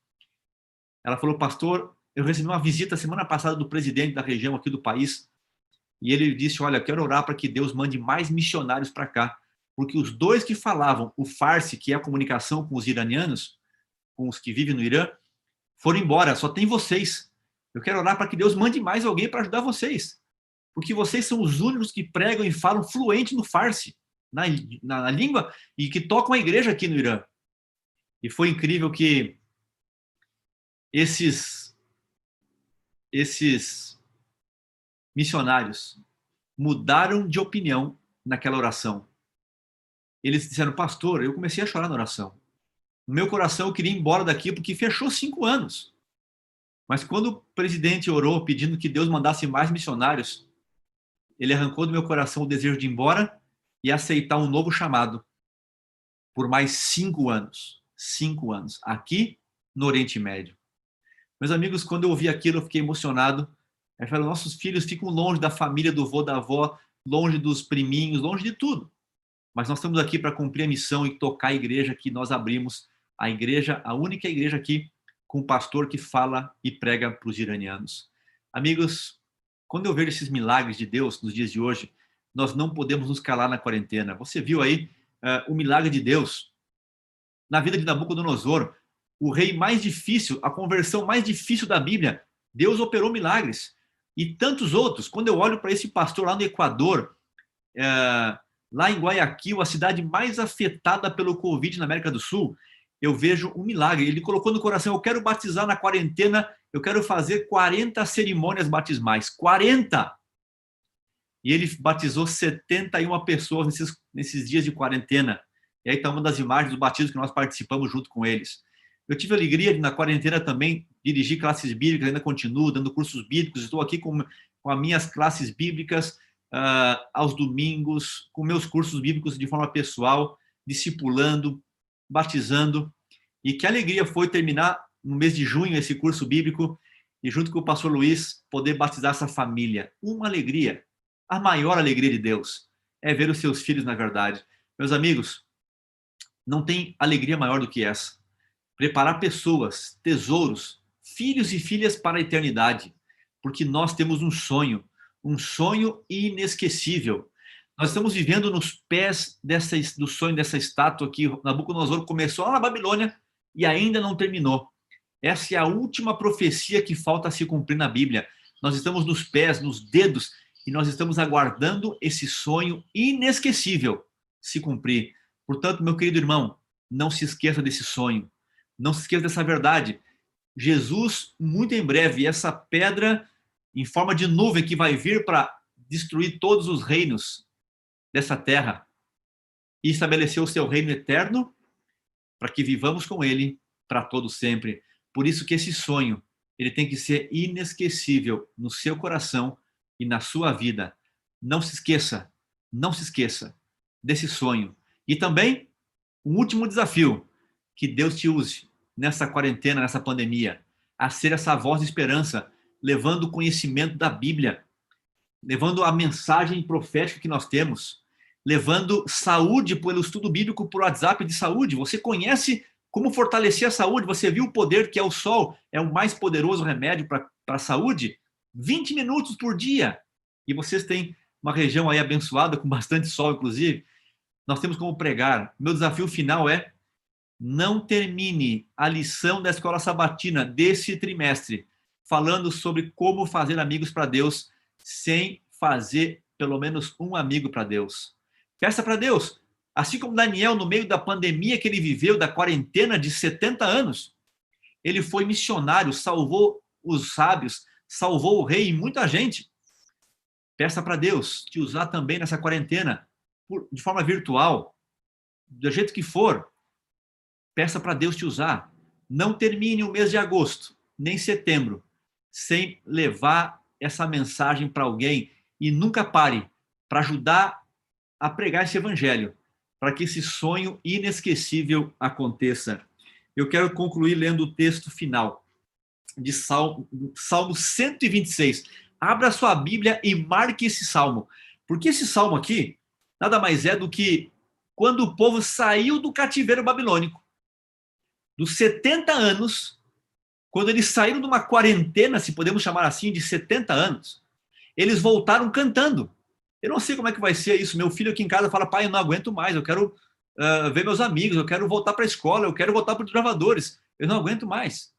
Ela falou, pastor, eu recebi uma visita semana passada do presidente da região aqui do país, e ele disse, olha, quero orar para que Deus mande mais missionários para cá, porque os 2 que falavam o farsi, que é a comunicação com os iranianos, com os que vivem no Irã, foram embora, só tem vocês. Eu quero orar para que Deus mande mais alguém para ajudar vocês, porque vocês são os únicos que pregam e falam fluente no farsi, na língua, e que tocam a igreja aqui no Irã. E foi incrível que esses missionários mudaram de opinião naquela oração. Eles disseram, pastor, eu comecei a chorar na oração. No meu coração eu queria ir embora daqui porque fechou 5 anos. Mas quando o presidente orou pedindo que Deus mandasse mais missionários, ele arrancou do meu coração o desejo de ir embora e aceitar um novo chamado por mais 5 anos. 5 anos, aqui no Oriente Médio. Meus amigos, quando eu ouvi aquilo, eu fiquei emocionado. Eu falei, nossos filhos ficam longe da família, do vô, da avó, longe dos priminhos, longe de tudo. Mas nós estamos aqui para cumprir a missão e tocar a igreja que nós abrimos, a igreja, a única igreja aqui com um pastor que fala e prega para os iranianos. Amigos, quando eu vejo esses milagres de Deus nos dias de hoje, nós não podemos nos calar na quarentena. Você viu aí o milagre de Deus na vida de Nabucodonosor, o rei mais difícil, a conversão mais difícil da Bíblia. Deus operou milagres. E tantos outros. Quando eu olho para esse pastor lá no Equador, lá em Guayaquil, a cidade mais afetada pelo Covid na América do Sul, eu vejo um milagre. Ele colocou no coração, eu quero batizar na quarentena, eu quero fazer 40 cerimônias batismais. 40! E ele batizou 71 pessoas nesses dias de quarentena. E aí está uma das imagens do batismo que nós participamos junto com eles. Eu tive a alegria de, na quarentena também, dirigir classes bíblicas, ainda continuo dando cursos bíblicos, estou aqui com as minhas classes bíblicas aos domingos, com meus cursos bíblicos de forma pessoal, discipulando, batizando. E que alegria foi terminar no mês de junho esse curso bíblico e junto com o pastor Luiz poder batizar essa família. Uma alegria, a maior alegria de Deus é ver os seus filhos na verdade. Meus amigos, não tem alegria maior do que essa. Preparar pessoas, tesouros, filhos e filhas para a eternidade, porque nós temos um sonho inesquecível. Nós estamos vivendo nos pés do sonho dessa estátua que Nabucodonosor começou lá na Babilônia e ainda não terminou. Essa é a última profecia que falta se cumprir na Bíblia. Nós estamos nos pés, nos dedos, e nós estamos aguardando esse sonho inesquecível se cumprir. Portanto, meu querido irmão, não se esqueça desse sonho. Não se esqueça dessa verdade. Jesus, muito em breve, essa pedra em forma de nuvem que vai vir para destruir todos os reinos dessa terra e estabelecer o seu reino eterno para que vivamos com ele para todo sempre. Por isso que esse sonho, ele tem que ser inesquecível no seu coração e na sua vida. Não se esqueça desse sonho. E também, um último desafio, que Deus te use nessa quarentena, nessa pandemia, a ser essa voz de esperança, levando o conhecimento da Bíblia, levando a mensagem profética que nós temos, levando saúde pelo estudo bíblico por WhatsApp de saúde. Você conhece como fortalecer a saúde, você viu o poder que é o sol, é o mais poderoso remédio para para a saúde, 20 minutos por dia. E vocês têm uma região aí abençoada, com bastante sol, inclusive. Nós temos como pregar. Meu desafio final é: não termine a lição da escola sabatina desse trimestre falando sobre como fazer amigos para Deus sem fazer pelo menos um amigo para Deus. Peça para Deus, assim como Daniel, no meio da pandemia que ele viveu, da quarentena de 70 anos, ele foi missionário, salvou os sábios, salvou o rei e muita gente. Peça para Deus te usar também nessa quarentena, de forma virtual, do jeito que for. Peça para Deus te usar. Não termine o mês de agosto, nem setembro, sem levar essa mensagem para alguém, e nunca pare para ajudar a pregar esse evangelho, para que esse sonho inesquecível aconteça. Eu quero concluir lendo o texto final de Salmo 126. Abra sua Bíblia e marque esse salmo, porque esse salmo aqui nada mais é do que quando o povo saiu do cativeiro babilônico, dos 70 anos, quando eles saíram de uma quarentena, se podemos chamar assim, de 70 anos, eles voltaram cantando. Eu não sei como é que vai ser isso. Meu filho aqui em casa fala: pai, eu não aguento mais, eu quero ver meus amigos, eu quero voltar para a escola, eu quero voltar para os gravadores, eu não aguento mais.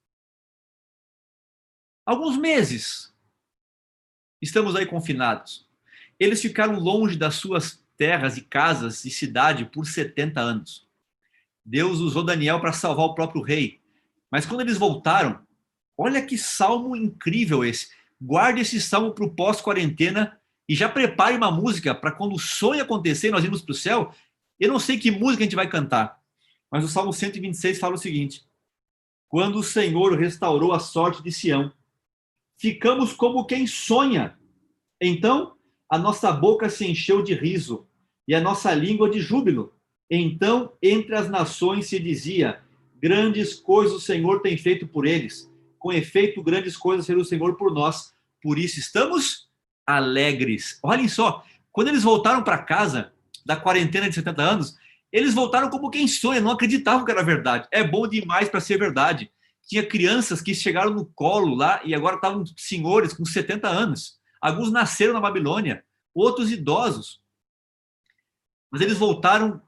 Alguns meses estamos aí confinados. Eles ficaram longe das suas terras e casas e cidade por 70 anos. Deus usou Daniel para salvar o próprio rei. Mas quando eles voltaram, olha que salmo incrível esse. Guarde esse salmo para o pós-quarentena e já prepare uma música para quando o sonho acontecer e nós irmos para o céu. Eu não sei que música a gente vai cantar, mas o Salmo 126 fala o seguinte: quando o Senhor restaurou a sorte de Sião, ficamos como quem sonha. Então, a nossa boca se encheu de riso e a nossa língua de júbilo. Então, entre as nações se dizia: grandes coisas o Senhor tem feito por eles. Com efeito, grandes coisas fez o Senhor por nós. Por isso estamos alegres. Olhem só, quando eles voltaram para casa da quarentena de 70 anos, eles voltaram como quem sonha, não acreditavam que era verdade. É bom demais para ser verdade. Tinha crianças que chegaram no colo lá e agora estavam senhores com 70 anos. Alguns nasceram na Babilônia, outros idosos. Mas eles voltaram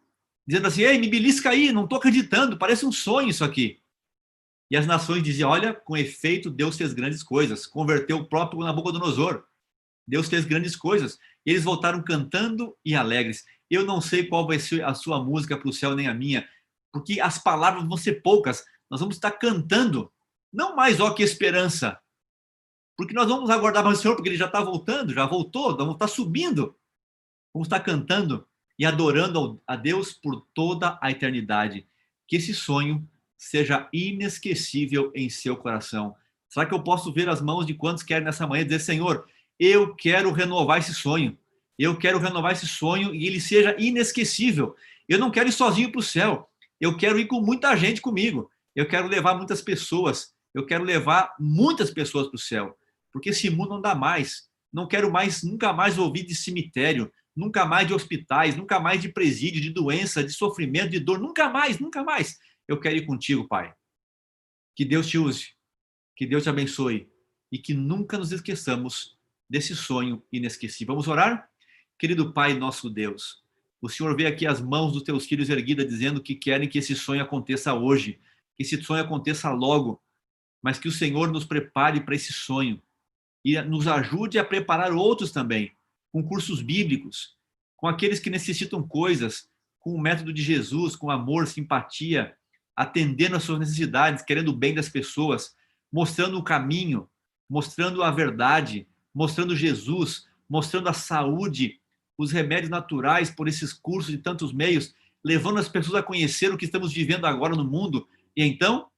dizendo assim: ei, me belisca aí, não estou acreditando, parece um sonho isso aqui. E as nações diziam: olha, com efeito, Deus fez grandes coisas, converteu o próprio Nabucodonosor. Deus fez grandes coisas. E eles voltaram cantando e alegres. Eu não sei qual vai ser a sua música para o céu, nem a minha, porque as palavras vão ser poucas. Nós vamos estar cantando, não mais ó que esperança, porque nós vamos aguardar mais o Senhor, porque Ele já está voltando, já voltou, vamos estar subindo. Vamos estar cantando e adorando a Deus por toda a eternidade. Que esse sonho seja inesquecível em seu coração. Será que eu posso ver as mãos de quantos querem nessa manhã dizer: Senhor, eu quero renovar esse sonho. Eu quero renovar esse sonho e ele seja inesquecível. Eu não quero ir sozinho para o céu. Eu quero ir com muita gente comigo. Eu quero levar muitas pessoas. Eu quero levar muitas pessoas para o céu. Porque esse mundo não dá mais. Não quero mais, nunca mais ouvir de cemitério, nunca mais de hospitais, nunca mais de presídio, de doença, de sofrimento, de dor. Nunca mais, nunca mais. Eu quero ir contigo, Pai. Que Deus te use. Que Deus te abençoe. E que nunca nos esqueçamos desse sonho inesquecível. Vamos orar? Querido Pai, nosso Deus, o Senhor vê aqui as mãos dos teus filhos erguidas, dizendo que querem que esse sonho aconteça hoje, que esse sonho aconteça logo, mas que o Senhor nos prepare para esse sonho e nos ajude a preparar outros também, com cursos bíblicos, com aqueles que necessitam coisas, com o método de Jesus, com amor, simpatia, atendendo às suas necessidades, querendo o bem das pessoas, mostrando o caminho, mostrando a verdade, mostrando Jesus, mostrando a saúde, os remédios naturais por esses cursos e tantos meios, levando as pessoas a conhecer o que estamos vivendo agora no mundo e então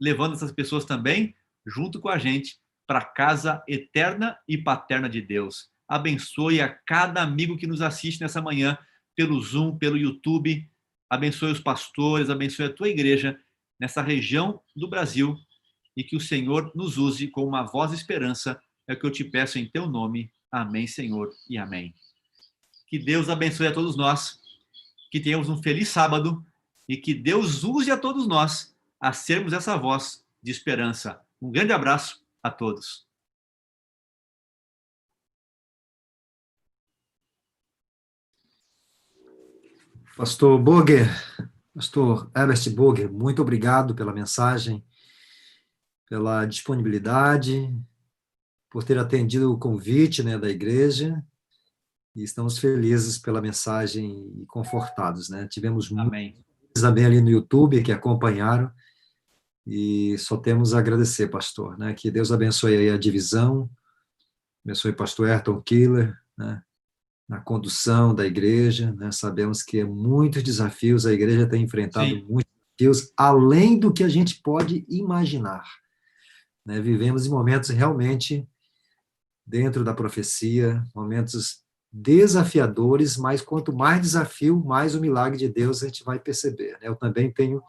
levando essas pessoas também junto com a gente para a casa eterna e paterna de Deus. Abençoe a cada amigo que nos assiste nessa manhã pelo Zoom, pelo YouTube. Abençoe os pastores, abençoe a tua igreja nessa região do Brasil e que o Senhor nos use como uma voz de esperança. É o que eu te peço em teu nome. Amém, Senhor, e amém. Que Deus abençoe a todos nós, que tenhamos um feliz sábado e que Deus use a todos nós a sermos essa voz de esperança. Um grande abraço a todos. Pastor Burger, Pastor Herbert Burger, muito obrigado pela mensagem, pela disponibilidade, por ter atendido o convite, né, da igreja, e estamos felizes pela mensagem e confortados, né? Tivemos muitos Amém. também ali no YouTube que acompanharam, e só temos a agradecer, pastor, né? Que Deus abençoe aí a divisão, abençoe o pastor Ayrton Killer, né? Na condução da igreja, né? Sabemos que muitos desafios, a igreja tem enfrentado Sim, muitos desafios, além do que a gente pode imaginar, né? Vivemos em momentos realmente dentro da profecia, momentos desafiadores, mas quanto mais desafio, mais o milagre de Deus a gente vai perceber, né? Eu também tenho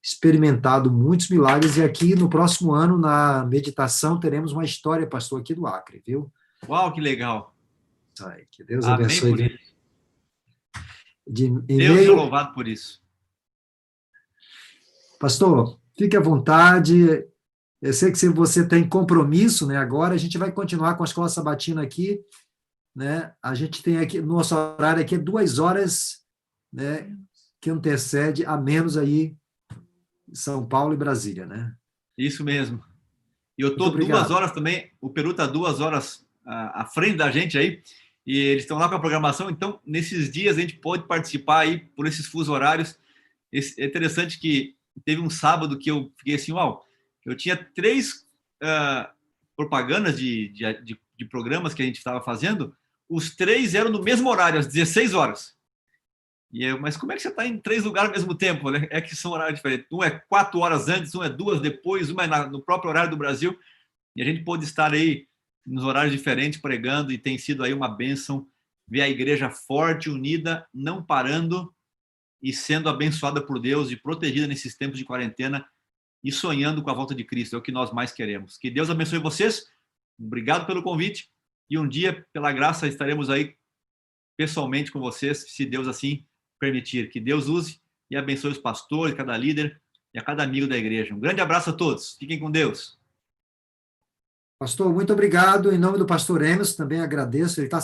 experimentado muitos milagres, e aqui no próximo ano, na meditação, teremos uma história, pastor, aqui do Acre, viu? uau, que legal. Ai, que Deus Amém por abençoe. isso. Em Deus seja meio, louvado por isso. pastor, fique à vontade. Eu sei que se você tem compromisso, né? Agora a gente vai continuar com a escola sabatina aqui, né? A gente tem aqui, nosso horário aqui é 2 horas, né? Que antecede a menos aí São Paulo e Brasília, né? Isso mesmo. E eu Muito estou 2 horas obrigado. também, o Peru está 2 horas à frente da gente aí, e eles estão lá com a programação, então nesses dias a gente pode participar aí por esses fusos horários. É interessante que teve um sábado que eu fiquei assim, uau, eu tinha 3 propagandas de programas que a gente estava fazendo, os 3 eram no mesmo horário, às 16 horas. E eu, mas como é que você está em 3 lugares ao mesmo tempo? Né? É que são horários diferentes. Um é 4 horas antes, um é 2 depois, um é no próprio horário do Brasil. E a gente pôde estar aí nos horários diferentes pregando, e tem sido aí uma bênção ver a igreja forte, unida, não parando e sendo abençoada por Deus e protegida nesses tempos de quarentena e sonhando com a volta de Cristo. É o que nós mais queremos. Que Deus abençoe vocês. Obrigado pelo convite. E um dia, pela graça, estaremos aí pessoalmente com vocês, se Deus assim permitir. Que Deus use e abençoe os pastores, cada líder e a cada amigo da igreja. Um grande abraço a todos. Fiquem com Deus. Pastor, muito obrigado. Em nome do pastor Emerson, também agradeço. Ele está